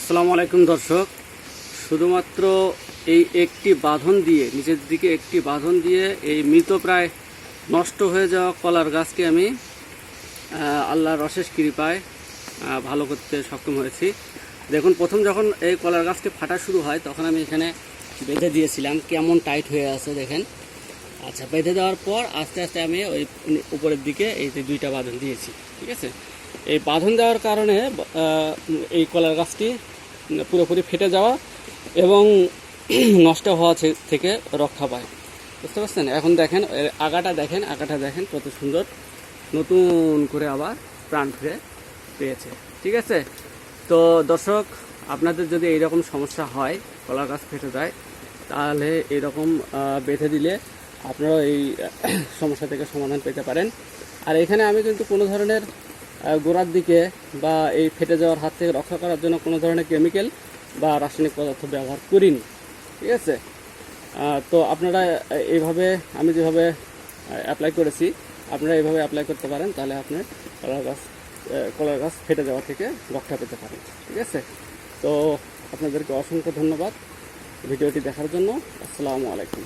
আসসালামু আলাইকুম দর্শক, শুধুমাত্র এই একটি বাঁধন দিয়ে, নিচের দিকে একটি বাঁধন দিয়ে এই মৃত প্রায় নষ্ট হয়ে যাওয়া কলার গাছটি আমি আল্লাহর অশেষ কৃপায় ভালো করতে সক্ষম হয়েছি। দেখুন, প্রথম যখন এই কলার গাছটি ফাটা শুরু হয় তখন আমি এখানে বেঁধে দিয়েছিলাম, কেমন টাইট হয়ে আছে দেখেন। আচ্ছা, বেঁধে দেওয়ার পর আস্তে আস্তে আমি ওই উপরের দিকে এই যে দুইটা বাঁধন দিয়েছি, ঠিক আছে। এই বাঁধন দেওয়ার কারণে এই কলার গাছটি পুরোপুরি ফেটে যাওয়া এবং নষ্ট হওয়া থেকে রক্ষা পায়, বুঝতে পারছেন। এখন দেখেন আগাটা দেখেন কত সুন্দর, নতুন করে আবার প্রাণ ফিরে পেয়েছে, ঠিক আছে। তো দর্শক, আপনাদের যদি এইরকম সমস্যা হয়, কলার গাছ ফেটে যায়, তাহলে এইরকম বেঁধে দিলে আপনারা এই সমস্যা থেকে সমাধান পেতে পারেন। আর এখানে আমি কিন্তু কোনো ধরনের গোড়ার দিকে বা এই ফেটে যাওয়ার হাত থেকে রক্ষা করার জন্য কোনো ধরনের কেমিক্যাল বা রাসায়নিক পদার্থ ব্যবহার করিনি, ঠিক আছে। তো আপনারা এইভাবে, আমি যেভাবে অ্যাপ্লাই করেছি, আপনারা এইভাবে অ্যাপ্লাই করতে পারেন, তাহলে আপনি কলার গাছ ফেটে যাওয়া থেকে রক্ষা পেতে পারেন, ঠিক আছে। তো আপনাদেরকে অসংখ্য ধন্যবাদ ভিডিওটি দেখার জন্য। আসসালামু আলাইকুম।